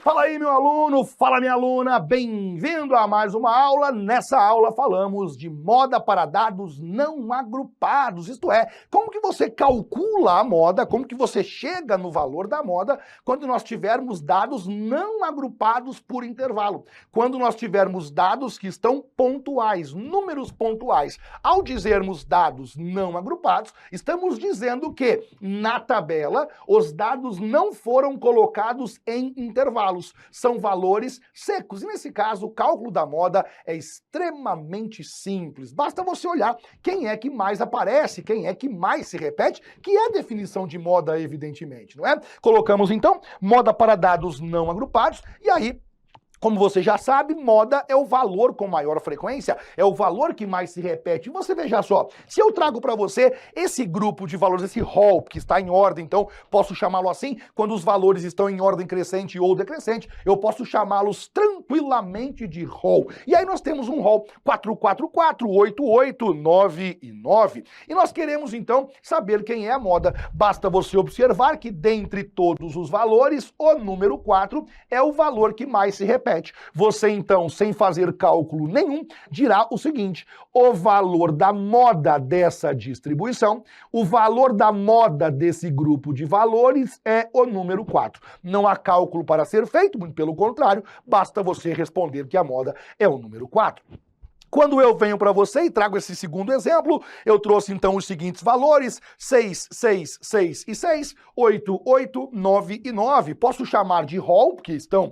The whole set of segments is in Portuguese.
Fala aí, meu aluno, fala minha aluna, bem-vindo a mais uma aula. Nessa aula falamos de moda para dados não agrupados, isto é, como que você calcula a moda, como que você chega no valor da moda quando nós tivermos dados não agrupados por intervalo, quando nós tivermos dados que estão pontuais, números pontuais. Ao dizermos dados não agrupados, estamos dizendo que na tabela os dados não foram colocados em intervalo. São valores secos. E nesse caso, o cálculo da moda é extremamente simples. Basta você olhar quem é que mais aparece, quem é que mais se repete, que é a definição de moda, evidentemente, não é? Colocamos, então, moda para dados não agrupados, e aí, como você já sabe, moda é o valor com maior frequência, é o valor que mais se repete. E você veja só, se eu trago para você esse grupo de valores, esse rol, que está em ordem, então posso chamá-lo assim, quando os valores estão em ordem crescente ou decrescente, eu posso chamá-los tranquilamente de rol. E aí nós temos um rol 444, 88, 9 e 9. E nós queremos então saber quem é a moda. Basta você observar que dentre todos os valores, o número 4 é o valor que mais se repete. Você, então, sem fazer cálculo nenhum, dirá o seguinte: o valor da moda dessa distribuição, o valor da moda desse grupo de valores é o número 4. Não há cálculo para ser feito, muito pelo contrário, basta você responder que a moda é o número 4. Quando eu venho para você e trago esse segundo exemplo, eu trouxe então os seguintes valores: 6, 6, 6 e 6, 8, 8, 9 e 9. Posso chamar de rol, porque estão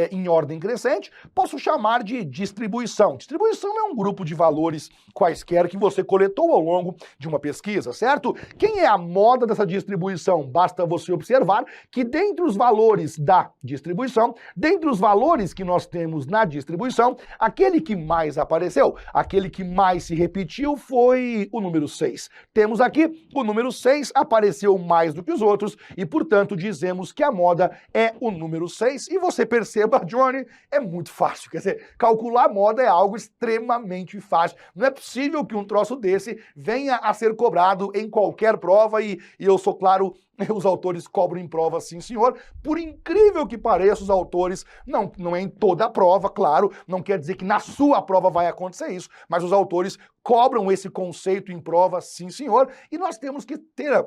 em ordem crescente, posso chamar de distribuição. Distribuição é um grupo de valores quaisquer que você coletou ao longo de uma pesquisa, certo? Quem é a moda dessa distribuição? Basta você observar que dentre os valores da distribuição, dentre os valores que nós temos na distribuição, aquele que mais apareceu, aquele que mais se repetiu foi o número 6. Temos aqui o número 6 apareceu mais do que os outros e, portanto, dizemos que a moda é o número 6. E você perceba, Johnny, é muito fácil. Quer dizer, calcular a moda é algo extremamente fácil. Não é possível que um troço desse venha a ser cobrado em qualquer prova e eu sou claro, os autores cobram em prova, sim, senhor. Por incrível que pareça, os autores, não é em toda a prova, claro, não quer dizer que na sua prova vai acontecer isso, mas os autores cobram esse conceito em prova, sim, senhor, e nós temos que ter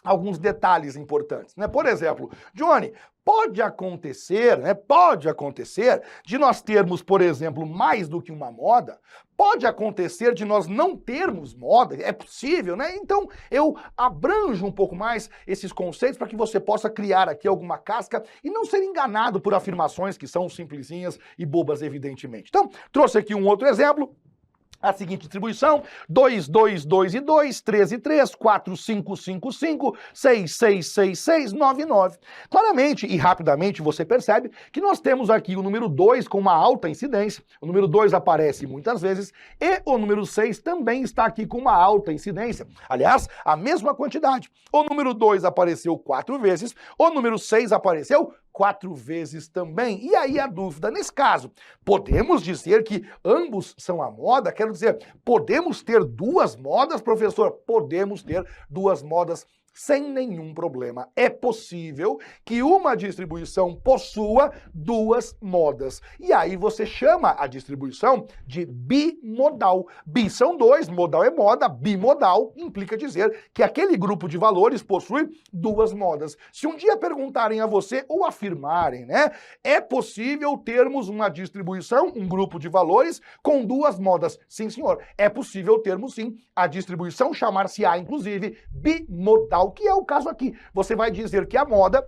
alguns detalhes importantes, né? Por exemplo, Johnny, pode acontecer de nós termos, por exemplo, mais do que uma moda, pode acontecer de nós não termos moda, é possível, né? Então eu abranjo um pouco mais esses conceitos para que você possa criar aqui alguma casca e não ser enganado por afirmações que são simplesinhas e bobas, evidentemente. Então, trouxe aqui um outro exemplo. A seguinte distribuição: 2, 2, 2 e 2, 3 e 3, 4, 5, 5, 5, 6, 6, 6, 6, 9, 9. Claramente e rapidamente você percebe que nós temos aqui o número 2 com uma alta incidência, o número 2 aparece muitas vezes, e o número 6 também está aqui com uma alta incidência. Aliás, a mesma quantidade. O número 2 apareceu 4 vezes, o número 6 apareceu 4 vezes também. E aí a dúvida, nesse caso, podemos dizer que ambos são a moda? Quero dizer, podemos ter duas modas, professor? Podemos ter duas modas sem nenhum problema. É possível que uma distribuição possua duas modas. E aí você chama a distribuição de bimodal. Bi são dois, modal é moda, bimodal implica dizer que aquele grupo de valores possui duas modas. Se um dia perguntarem a você ou afirmarem, né, é possível termos uma distribuição, um grupo de valores com duas modas? Sim, senhor, é possível termos sim. A distribuição chamar-se-á, inclusive, bimodal, que é o caso aqui. Você vai dizer que a moda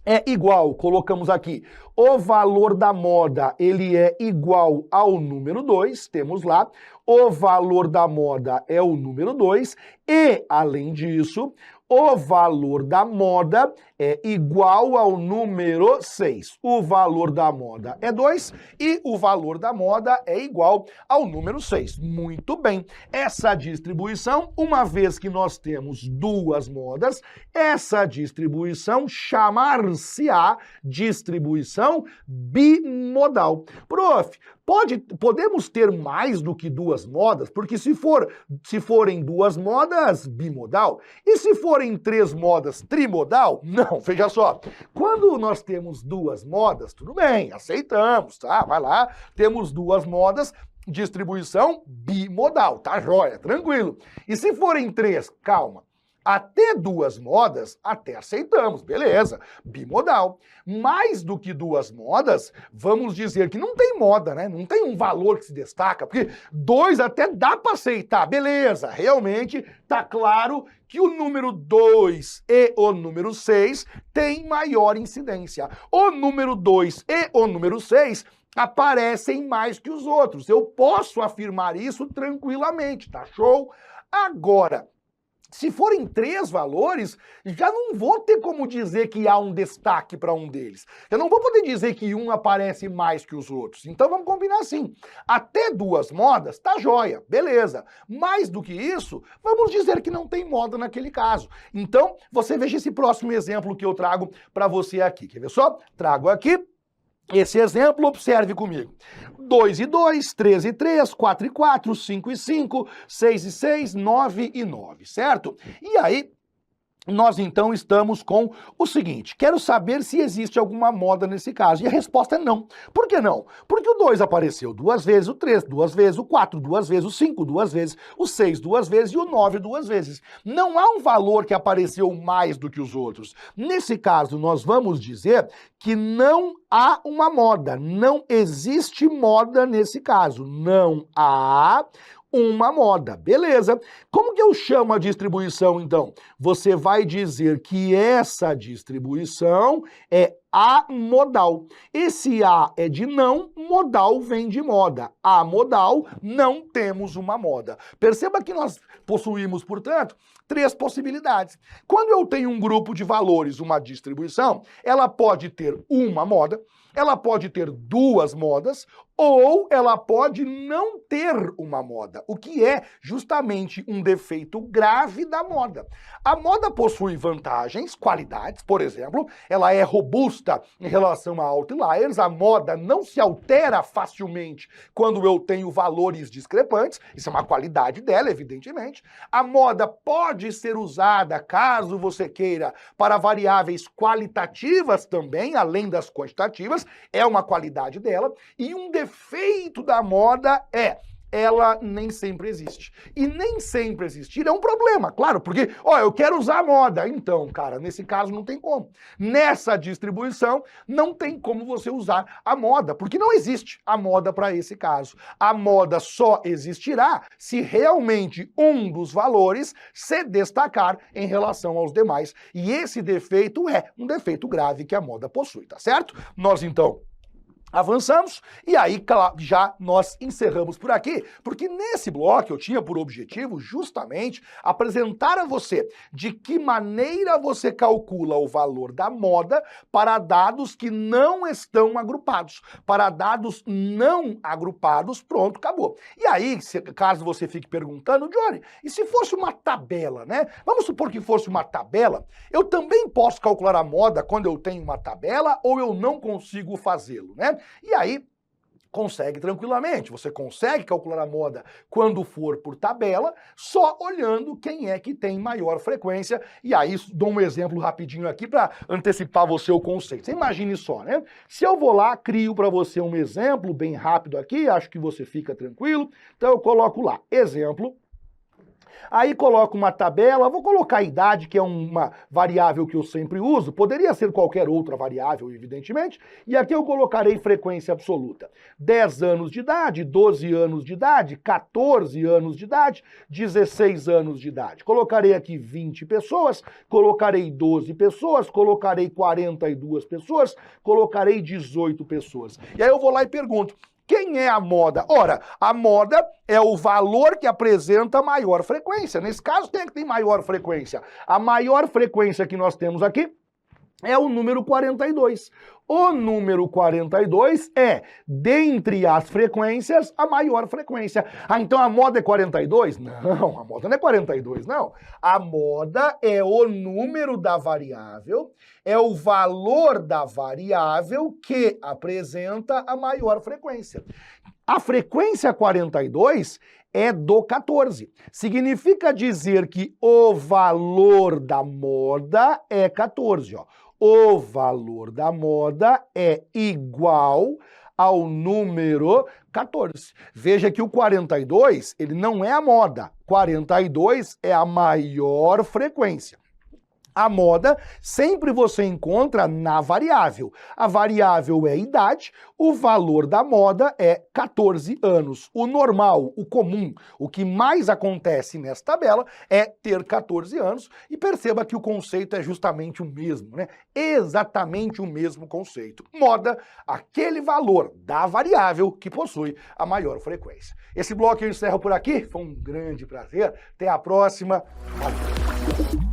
é igual, colocamos aqui, o valor da moda, ele é igual ao número 2, temos lá, o valor da moda é o número 2, e, além disso, o valor da moda é igual ao número 6. O valor da moda é 2 e o valor da moda é igual ao número 6. Muito bem. Essa distribuição, uma vez que nós temos duas modas, essa distribuição chamar-se-á distribuição bimodal. Prof, Podemos ter mais do que duas modas, porque se forem duas modas, bimodal. E se forem três modas, trimodal? Não, veja só. Quando nós temos duas modas, tudo bem, aceitamos, tá? Vai lá, temos duas modas, distribuição bimodal, tá joia, tranquilo. E se forem três, calma. Até duas modas, até aceitamos, beleza, bimodal. Mais do que duas modas, vamos dizer que não tem moda, né? Não tem um valor que se destaca, porque dois até dá para aceitar, beleza, realmente tá claro que o número 2 e o número 6 têm maior incidência. O número 2 e o número 6 aparecem mais que os outros. Eu posso afirmar isso tranquilamente, tá show? Agora, se forem três valores, já não vou ter como dizer que há um destaque para um deles. Eu não vou poder dizer que um aparece mais que os outros. Então vamos combinar assim. Até duas modas, tá joia, beleza. Mais do que isso, vamos dizer que não tem moda naquele caso. Então, você veja esse próximo exemplo que eu trago para você aqui. Quer ver só? Trago aqui esse exemplo, observe comigo. 2 e 2, 3 e 3, 4 e 4, 5 e 5, 6 e 6, 9 e 9, certo? E aí, nós então estamos com o seguinte, quero saber se existe alguma moda nesse caso. E a resposta é não. Por que não? Porque o 2 apareceu duas vezes, o 3 duas vezes, o 4 duas vezes, o 5 duas vezes, o 6 duas vezes e o 9 duas vezes. Não há um valor que apareceu mais do que os outros. Nesse caso, nós vamos dizer que não há uma moda. Não existe moda nesse caso. Não há uma moda. Beleza. Como que eu chamo a distribuição, então? Você vai dizer que essa distribuição é amodal. Esse A é de não, modal vem de moda. Amodal, não temos uma moda. Perceba que nós possuímos, portanto, três possibilidades. Quando eu tenho um grupo de valores, uma distribuição, ela pode ter uma moda, ela pode ter duas modas, ou ela pode não ter uma moda, o que é justamente um defeito grave da moda. A moda possui vantagens, qualidades, por exemplo, ela é robusta em relação a outliers, a moda não se altera facilmente quando eu tenho valores discrepantes, isso é uma qualidade dela, evidentemente. A moda pode ser usada, caso você queira, para variáveis qualitativas também, além das quantitativas, é uma qualidade dela, e um defeito da moda é ela nem sempre existe. E nem sempre existir é um problema, claro, porque, eu quero usar a moda. Então, cara, nesse caso não tem como. Nessa distribuição, não tem como você usar a moda, porque não existe a moda para esse caso. A moda só existirá se realmente um dos valores se destacar em relação aos demais. E esse defeito é um defeito grave que a moda possui, tá certo? Nós, então, avançamos e aí já nós encerramos por aqui, porque nesse bloco eu tinha por objetivo justamente apresentar a você de que maneira você calcula o valor da moda para dados que não estão agrupados. Para dados não agrupados, pronto, acabou. E aí, caso você fique perguntando, Johnny, e se fosse uma tabela, né? Vamos supor que fosse uma tabela, eu também posso calcular a moda quando eu tenho uma tabela ou eu não consigo fazê-lo, né? E aí, consegue tranquilamente, você consegue calcular a moda quando for por tabela, só olhando quem é que tem maior frequência, e aí dou um exemplo rapidinho aqui para antecipar você o conceito. Você imagine só, né? Se eu vou lá, crio para você um exemplo bem rápido aqui, acho que você fica tranquilo, então eu coloco lá, exemplo. Aí coloco uma tabela, vou colocar a idade, que é uma variável que eu sempre uso, poderia ser qualquer outra variável, evidentemente, e aqui eu colocarei frequência absoluta. 10 anos de idade, 12 anos de idade, 14 anos de idade, 16 anos de idade. Colocarei aqui 20 pessoas, colocarei 12 pessoas, colocarei 42 pessoas, colocarei 18 pessoas. E aí eu vou lá e pergunto, quem é a moda? Ora, a moda é o valor que apresenta maior frequência. Nesse caso, quem é que tem maior frequência? A maior frequência que nós temos aqui é o número 42. O número 42 é, dentre as frequências, a maior frequência. Ah, então a moda é 42? Não, a moda não é 42, não. A moda é o número da variável, é o valor da variável que apresenta a maior frequência. A frequência 42 é do 14. Significa dizer que o valor da moda é 14, ó. O valor da moda é igual ao número 14. Veja que o 42, ele não é a moda. 42 é a maior frequência. A moda sempre você encontra na variável. A variável é idade, o valor da moda é 14 anos. O normal, o comum, o que mais acontece nessa tabela é ter 14 anos, e perceba que o conceito é justamente o mesmo, né? Exatamente o mesmo conceito. Moda, aquele valor da variável que possui a maior frequência. Esse bloco eu encerro por aqui, foi um grande prazer. Até a próxima. Valeu.